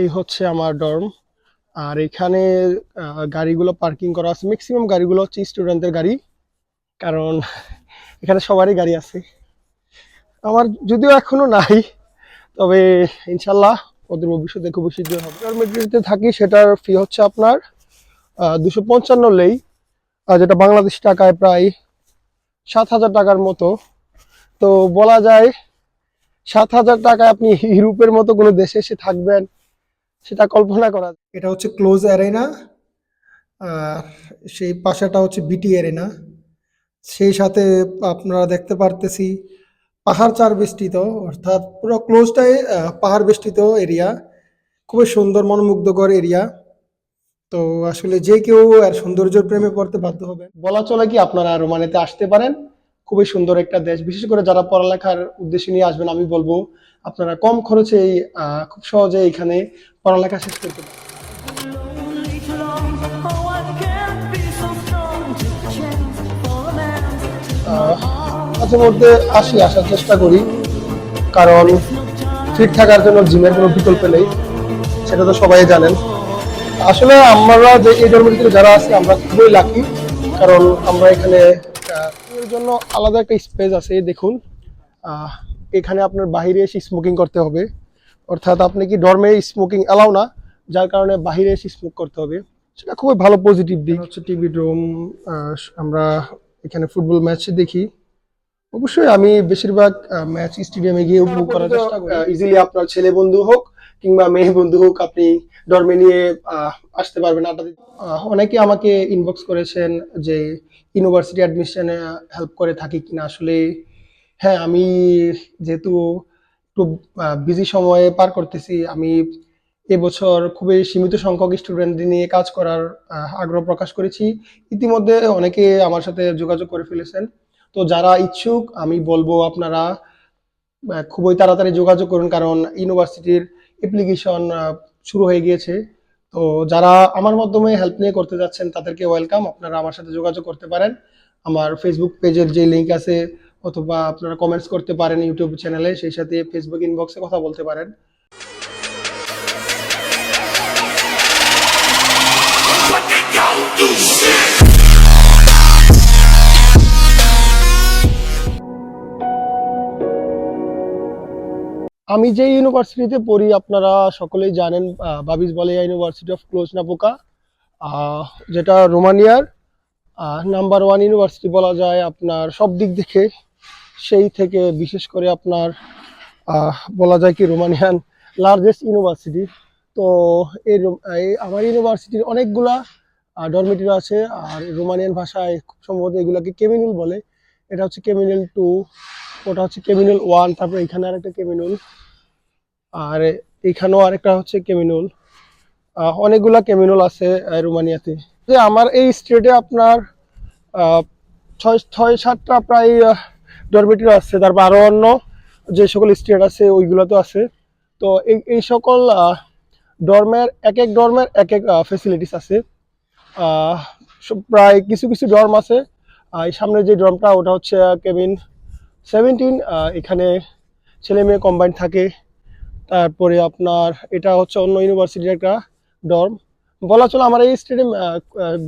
এই হচ্ছে আমার ডর্ম। আর এখানে গাড়িগুলো পার্কিং করা আছে, ম্যাক্সিমাম গাড়িগুলো হচ্ছে স্টুডেন্টদের গাড়ি, কারণ এখানে সবারই গাড়ি আছে। আমার যদিও এখনো নাই, তবে ইনশাল্লাহ ওদের ভবিষ্যতে খুবই শীঘ্রই হবে। ডরমেটরিতে থাকি, সেটার ফি হচ্ছে আপনার 255 লেই, যেটা বাংলাদেশ টাকায় প্রায় 7,000 টাকার মতো। তো বলা যায় 7,000 টাকায় আপনি ইউরোপের মতো কোনো দেশে এসে থাকবেন, সেটা কল্পনা করা যায়। এটা হচ্ছে ক্লোজ অ্যারেনা, আর সেই পাশেটা হচ্ছে বিটি অ্যারেনা। সেই সাথে আপনারা দেখতে পারতেছি পাহাড় চার বেষ্টিত, অর্থাৎ পুরো ক্লোজটাই পাহাড় বেষ্টিত এরিয়া। খুবই সুন্দর মনোমুগ্ধকর এরিয়া। তো আসলে যে কেউ আর সৌন্দর্যের প্রেমে পড়তে বাধ্য হবে। বলা চলে কি আপনারা রোমানিয়াতে আসতে পারেন, খুবই সুন্দর একটা দেশ। বিশেষ করে যারা পড়ালেখার উদ্দেশ্যে নিয়ে আসবেন, আমি বলবো আপনারা কম খরচে খুব সহজে এখানে পড়ালেখা শেষ করতে পারেন। মাঝে মধ্যে আসার চেষ্টা করি, কারণ ফিট থাকার জন্য জিমের কোনো বিকল্প নেই, সেটা তো সবাই জানেন। আসলে আমরা যে এই ডরমিটরিতে যারা আছি আমরা খুবই লাকি, কারণ আমরা এখানে এর জন্য আলাদা একটা স্পেস আছে। দেখুন, আহ, এখানে আপনার বাইরে এসে স্মোকিং করতে হবে, অর্থাৎ আপনি কি ডরমে স্মোকিং অ্যালাউ না, যার কারণে বাইরে এসে স্মোক করতে হবে। সেটা খুবই ভালো পজিটিভ দিক। হচ্ছে টিভি রুম, আমরা এখানে ফুটবল ম্যাচ দেখি। অবশ্যই আমি বেশিরভাগ ম্যাচ স্টেডিয়ামে গিয়ে উপভোগ করার চেষ্টা করি। ইজিলি আপনার ছেলে বন্ধু হোক কিংবা মেয়ে বন্ধু হোক, আপনি ডরমে নিয়ে আসতে পারবেন, আড্ডা দিতে। অনেকে আমাকে ইনবক্স করেছেন যে ইউনিভার্সিটি অ্যাডমিশনে হেল্প করে থাকি কিনা। আসলে হ্যাঁ, আমি যেহেতু একটু বিজি সময়ে পার করতেছি, আমি এবছর খুবই সীমিত সংখ্যক স্টুডেন্টদের নিয়ে কাজ করার আগ্রহ প্রকাশ করেছি। ইতিমধ্যে অনেকে আমার সাথে যোগাযোগ করে ফেলেছেন। তো যারা ইচ্ছুক, আমি বলবো আপনারা খুবই তাড়াতাড়ি যোগাযোগ করুন, কারণ ইউনিভার্সিটির অ্যাপ্লিকেশন শুরু হয়ে গিয়েছে। তো যারা আমার মাধ্যমে হেল্প নিয়ে করতে যাচ্ছেন তাদেরকে ওয়েলকাম, আপনারা আমার সাথে যোগাযোগ করতে পারেন। আমার ফেসবুক পেজের যে লিংক আছে, অথবা আপনারা কমেন্টস করতে পারেন ইউটিউব চ্যানেলে, সেই সাথে ফেসবুক ইনবক্সে কথা বলতে পারেন। আমি যে ইউনিভার্সিটিতে পড়ি আপনারা সকলেই জানেন, বাবিস বালিয়া ইউনিভার্সিটি অফ ক্লোজ নাপোকা, আহ, যেটা রোমানিয়ার নাম্বার ওয়ান ইউনিভার্সিটি বলা যায় আপনার সব দিক দেখে। সেই থেকে বিশেষ করে আপনার বলা যায় কি রোমানিয়ান লার্জেস্ট ইউনিভার্সিটি। তো এই আমার ইউনিভার্সিটির অনেকগুলা ডরমিটরি আছে, আর রোমানিয়ান ভাষায় খুব সম্ভবত এগুলাকে কেমিনুল বলে। এটা হচ্ছে কেমিনুল 2, ওটা হচ্ছে কেমিনুল 1, তারপর এখানে আরেকটা কেমিনুল, আর এখানেও আরেকটা হচ্ছে কেমিনুল। অনেকগুলা কেমিনুল আছে রোমানিয়াতে। যে আমার এই স্টেটে আপনার আহ, ছয় ছয় সাতটা প্রায় ডরমিটরি আছে, তারপর আরো অন্য যে সকল স্টেট আছে ওইগুলোতে আছে। তো এই সকল ডর্মের এক এক ডর্মের এক এক ফেসিলিটিস আছে। আহ, প্রায় কিছু কিছু ডর্ম আছে, এই সামনে যে ডর্মটা ওটা হচ্ছে কেবিন 17, এখানে ছেলে মেয়ে কম্বাইন্ড থাকে। তারপরে আপনার এটা হচ্ছে অন্য ইউনিভার্সিটির একটা ডর্ম। বলা চলে আমার এই স্টেডিয়াম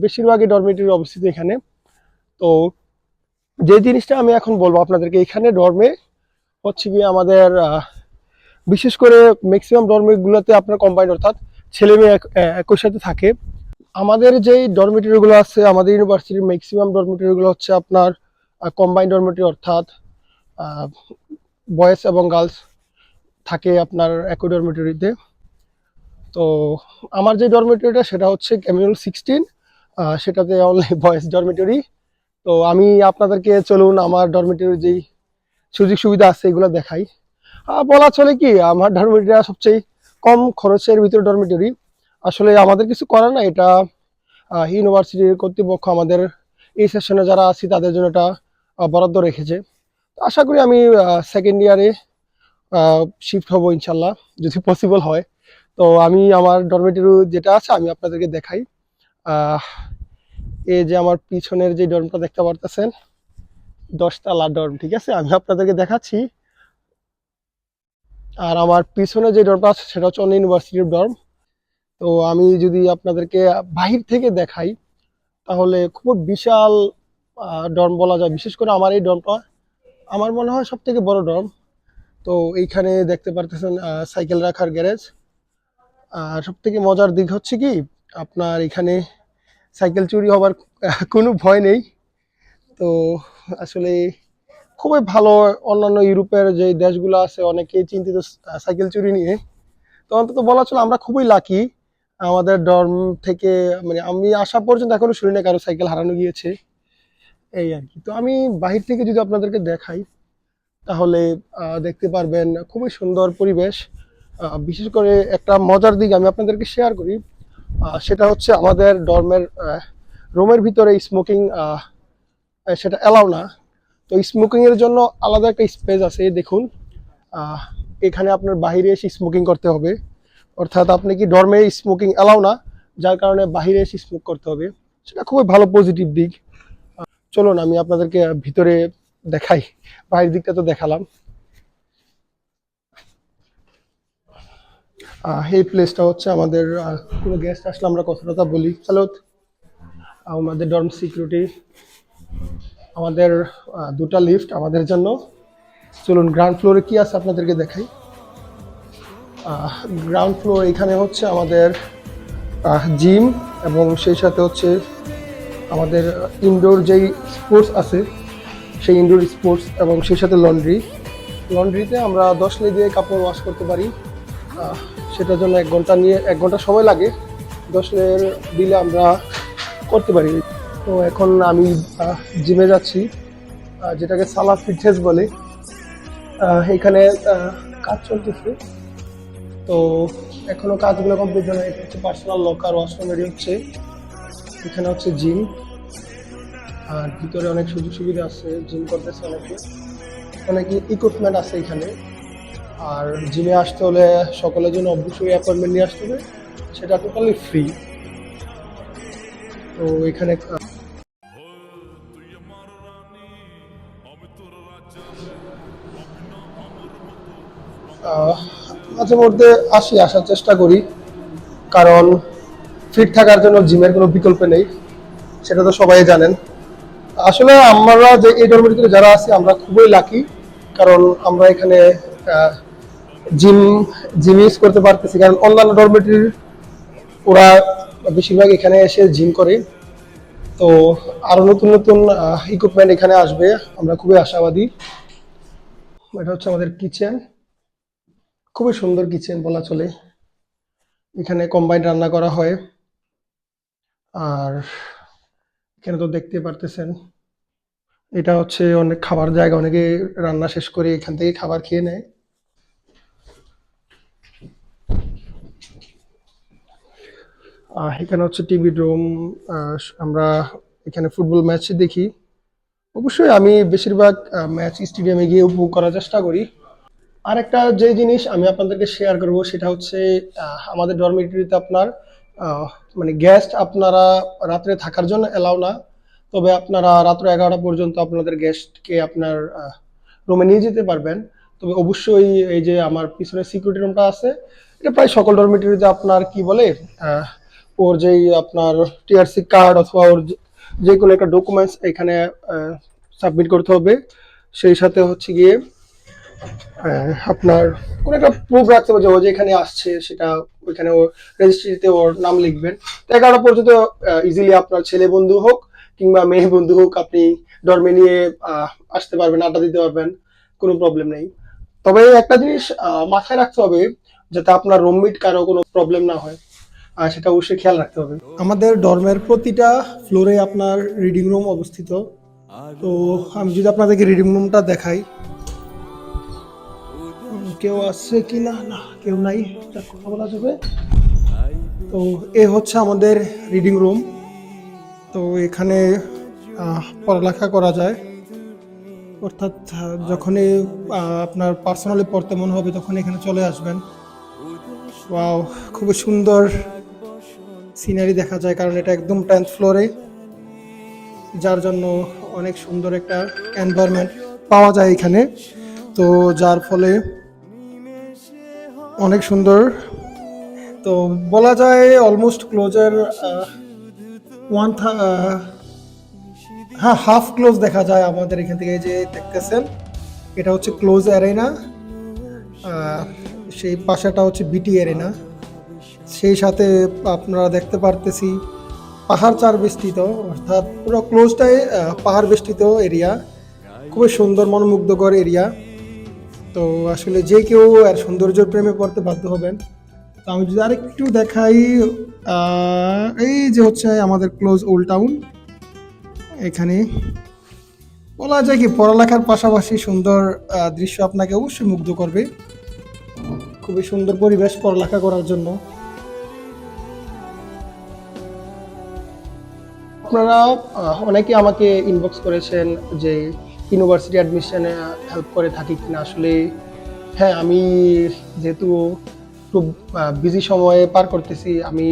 বেশিরভাগই ডরমিটরি অবস্থিত এখানে। তো যে জিনিসটা আমি এখন বলবো আপনাদেরকে, এখানে ডর্মে হচ্ছে গিয়ে আমাদের বিশেষ করে ম্যাক্সিমাম ডরমিটরিগুলোতে আপনার কম্বাইন্ড, অর্থাৎ ছেলে মেয়ে একই সাথে থাকে। আমাদের যেই ডরমিটরিগুলো আছে, আমাদের ইউনিভার্সিটির ম্যাক্সিমাম ডরমিটরিগুলো হচ্ছে আপনার কম্বাইন্ড ডরমিটরি, অর্থাৎ বয়েজ এবং গার্লস থাকে আপনার একই ডরমিটরিতে। তো আমার যে ডরমিটরিটা সেটা হচ্ছে ক্যামিনুল 16, সেটাতে অনলি বয়েজ ডরমিটরি। তো আমি আপনাদেরকে চলুন আমার ডরমিটরির যেই সুযোগ সুবিধা আছে এগুলো দেখাই। বলা চলে কি আমার ডরমিটরিটা সবচেয়ে কম খরচের ভিতরে ডরমিটরি। আসলে আমাদের কিছু করার না, এটা ইউনিভার্সিটির কর্তৃপক্ষ আমাদের এই সেশনে যারা আছি তাদের জন্য এটা বরাদ্দ রেখেছে। তো আশা করি আমি সেকেন্ড ইয়ারে শিফট হব ইনশাল্লাহ, যদি পসিবল হয়। তো আমি আমার ডরমিটরি যেটা আছে আমি আপনাদেরকে দেখাই। আহ, এই যে আমার পিছনের যে ডর্মটা দেখতে পারতেছেন, 10 তলা ডর্ম, ঠিক আছে, আমি আপনাদেরকে দেখাচ্ছি। আর আমার পিছনে যে ডর্মটা আছে সেটা হচ্ছে অন্য ইউনিভার্সিটির ডর্ম। তো আমি যদি আপনাদেরকে বাহির থেকে দেখাই তাহলে খুব বিশাল ডর্ম বলা যায়। বিশেষ করে আমার এই ডর্মটা আমার মনে হয় সব থেকে বড় ডর্ম। তো এইখানে দেখতে পারতেছেন সাইকেল রাখার গ্যারেজ। আর সব থেকে মজার দিক হচ্ছে কি আপনার এখানে সাইকেল চুরি হবার কোনো ভয় নেই। তো আসলে খুবই ভালো। অন্যান্য ইউরোপের যে দেশগুলো আছে অনেকেই চিন্তিত সাইকেল চুরি নিয়ে। তো অন্তত বলা চলে আমরা খুবই লাকি। আমাদের ডর্ম থেকে মানে আমি আসা পর্যন্ত এখনো শুনি না কারো সাইকেল হারানো গিয়েছে, এই আর কি। তো আমি বাহির থেকে যদি আপনাদেরকে দেখাই তাহলে দেখতে পারবেন খুবই সুন্দর পরিবেশ। বিশেষ করে একটা মজার দিক আমি আপনাদেরকে শেয়ার করি, সেটা হচ্ছে আমাদের ডর্মের রুমের ভিতরে স্মোকিং সেটা এলাও না। তো স্মোকিং এর জন্য আলাদা একটা স্পেস আছে, এই দেখুন। আহ, এখানে আপনার বাইরে এসে স্মোকিং করতে হবে, অর্থাৎ আপনি কি ডর্মে স্মোকিং এলাও না, যার কারণে বাইরে এসে স্মোক করতে হবে। সেটা খুবই ভালো পজিটিভ দিক। চলুন আমি আপনাদেরকে ভিতরে দেখাই। বাইরের দিকটা তো দেখালাম। এই প্লেসটা হচ্ছে আমাদের কোনো গেস্ট আসলে আমরা কথা টথা বলি। সালাত আমাদের ডর্ম সিকিউরিটি, আমাদের দুটা লিফট আমাদের জন্য। চলুন গ্রাউন্ড ফ্লোরে কি আছে আপনাদেরকে দেখাই। গ্রাউন্ড ফ্লোর এখানে হচ্ছে আমাদের জিম, এবং সেই সাথে হচ্ছে আমাদের ইনডোর যেই স্পোর্টস আছে সেই ইনডোর স্পোর্টস, এবং সেই সাথে লন্ড্রি। লন্ড্রিতে আমরা 10 লে দিয়ে কাপড় ওয়াশ করতে পারি। সেটার জন্য 1 ঘন্টা সময় লাগে। 10 লেয়ার দিলে আমরা করতে পারি। তো এখন আমি জিমে যাচ্ছি, যেটাকে সালা ফিটনেস বলে। এখানে কাজ চলতেছে। তো এখনো কাজগুলো কমপ্লিট হয় না। এটা হচ্ছে পার্সোনাল লকার, ওয়াশরুম রেডি হচ্ছে। এখানে হচ্ছে জিম, আর ভিতরে অনেক সুযোগ সুবিধা আছে। জিম করতেছে অনেকে, অনেক ইকুইপমেন্ট আছে এখানে। আর জিমে আসতে হলে সকলের জন্য অবশ্যই অ্যাপয়েন্টমেন্ট নিয়ে আসতে হবে, সেটা টোটালি ফ্রি। তো এখানে মাঝে মধ্যে আসার চেষ্টা করি, কারণ ফিট থাকার জন্য জিমের কোনো বিকল্প নেই, সেটা তো সবাই জানেন। আসলে আমরা যে এই ডরমিটরিতে যারা আছি আমরা খুবই লাকি, কারণ আমরা এখানে জিম জিম ইউজ করতে পারতেছি। কারণ অন্যান্য ডরমিটরির ওরা বেশিরভাগ এখানে এসে জিম করে। তো আরো নতুন নতুন ইকুইপমেন্ট এখানে আসবে, আমরা খুবই আশাবাদী। এটা হচ্ছে আমাদের কিচেন, খুবই সুন্দর কিচেন বলা চলে। এখানে কম্বাইন্ড রান্না করা হয়। আর এখানে তো দেখতে পারতেছেন এটা হচ্ছে অনেক খাবার জায়গা, অনেকে রান্না শেষ করে এখান থেকে খাবার খেয়ে নেয়। এখানে হচ্ছে টিভি রুম। আমরা এখানে ফুটবল ম্যাচ দেখি। অবশ্যই আমি বেশিরভাগ ম্যাচ স্টেডিয়ামে গিয়ে উপভোগ করার চেষ্টা করি। আর একটা যে জিনিস আমি আপনাদেরকে শেয়ার করব সেটা হচ্ছে আমাদের ডরমিটরিতে আপনার আহ, মানে গেস্ট আপনারা রাত্রে থাকার জন্য এলাও না। তবে আপনারা রাত্র 11টা পর্যন্ত আপনাদের গেস্টকে আপনার রুমে নিয়ে যেতে পারবেন। তবে অবশ্যই এই যে আমার পিছনে সিকিউরিটি রুমটা আছে, এটা প্রায় সকল ডরমিটরিতে আপনার কি বলে আহ, ওর যেই আপনার টিআরসি কার্ড অথবা ওর যে কোনো একটা ডকুমেন্টস এখানে সাবমিট করতে হবে। সেই সাথে হচ্ছে গিয়ে আপনার কোনো একটা প্রুফ রাখতে হবে যে ও যে এখানে আসছে, সেটা ওইখানে ওর রেজিস্ট্রিতে ওর নাম লিখবেন। তো 11টা পর্যন্ত ইজিলি আপনার ছেলে বন্ধু হোক কিংবা মেয়ে বন্ধু হোক, আপনি ডরমে নিয়ে আসতে পারবেন, আড্ডা দিতে পারবেন, কোনো প্রবলেম নেই। তবে একটা জিনিস মাথায় রাখতে হবে, যাতে আপনার রুমমেট কারো কোনো প্রবলেম না হয়, আর সেটা অবশ্যই খেয়াল রাখতে হবে। আমাদের ডর্মের প্রতিটা ফ্লোরে আপনার রিডিং রুম অবস্থিত। তো আমি যদি আপনাদেরকে রিডিং রুমটা দেখাই, কেউ আছে কি না, না কেউ নাই, কথা বলা যাবে। তো এ হচ্ছে আমাদের রিডিং রুম। তো এখানে পড়ালেখা করা যায়, অর্থাৎ যখনই আপনার পার্সোনালি পড়তে মন হবে তখন এখানে চলে আসবেন। ওয়াও, খুবই সুন্দর সিনারি দেখা যায়, কারণ এটা একদম 10th ফ্লোরে, যার জন্য অনেক সুন্দর একটা এনভায়রনমেন্ট পাওয়া যায় এখানে। তো যার ফলে অনেক সুন্দর। তো বলা যায় অলমোস্ট ক্লোজের ওয়ান হ্যাঁ হাফ ক্লোজ দেখা যায় আমাদের এখান থেকে, যে দেখতেছেন এটা হচ্ছে ক্লোজ অ্যারেনা, সেই পাশেটা হচ্ছে বিটি অ্যারেনা। সেই সাথে আপনারা দেখতে পারতেছি পাহাড় চার বেষ্টিত, অর্থাৎ পুরো ক্লোজটাই পাহাড় বেষ্টিত এরিয়া, খুবই সুন্দর মনোমুগ্ধকর এরিয়া। তো আসলে যে কেউ এর সৌন্দর্যের প্রেমে পড়তে বাধ্য হবেন। তো আমি যদি আরেকটু দেখাই, এই যে হচ্ছে আমাদের ক্লোজ ওল্ড টাউন। এখানে বলা যায় কি পড়ালেখার পাশাপাশি সুন্দর দৃশ্য আপনাকে অবশ্যই মুগ্ধ করবে। খুবই সুন্দর পরিবেশ পড়ালেখা করার জন্য। আপনারা অনেকে আমাকে ইনবক্স করেছেন যে ইউনিভার্সিটি অ্যাডমিশনে হেল্প করে থাকি কিনা। আসলে হ্যাঁ, আমি যেহেতু খুব বিজি সময়ে পার করতেছি, আমি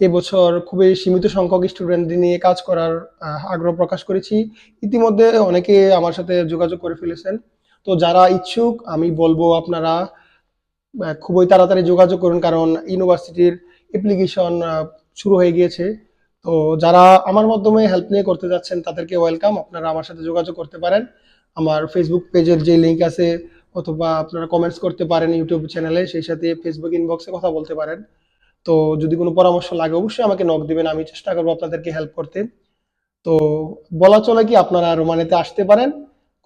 এবছর খুবই সীমিত সংখ্যক স্টুডেন্টদের নিয়ে কাজ করার আগ্রহ প্রকাশ করেছি। ইতিমধ্যে অনেকে আমার সাথে যোগাযোগ করে ফেলেছেন। তো যারা ইচ্ছুক আমি বলবো আপনারা খুবই তাড়াতাড়ি যোগাযোগ করুন, কারণ ইউনিভার্সিটির অ্যাপ্লিকেশন শুরু হয়ে গিয়েছে। তো যারা আমার মাধ্যমে হেল্প নিয়ে করতে যাচ্ছেন তাদেরকে ওয়েলকাম, আপনারা আমার সাথে যোগাযোগ করতে পারেন। আমার ফেসবুক পেজের যে লিংক আছে, অথবা আপনারা কমেন্টস করতে পারেন ইউটিউব চ্যানেলে, সেই সাথে ফেসবুক ইনবক্সে কথা বলতে পারেন। তো যদি কোনো পরামর্শ লাগে অবশ্যই আমাকে নক দিবেন, আমি চেষ্টা করবো আপনাদেরকে হেল্প করতে। তো বলা চলে কি আপনারা রোমানিতে আসতে পারেন,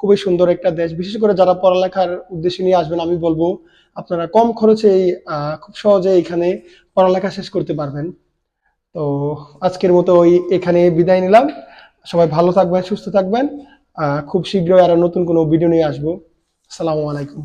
খুবই সুন্দর একটা দেশ। বিশেষ করে যারা পড়ালেখার উদ্দেশ্যে নিয়ে আসবেন আমি বলবো আপনারা কম খরচেই খুব সহজে এখানে পড়ালেখা শেষ করতে পারবেন। তো আজকের মতো ওই এখানে বিদায় নিলাম। সবাই ভালো থাকবেন, সুস্থ থাকবেন। খুব শীঘ্রই আরো নতুন কোনো ভিডিও নিয়ে আসবো। আসসালামু আলাইকুম।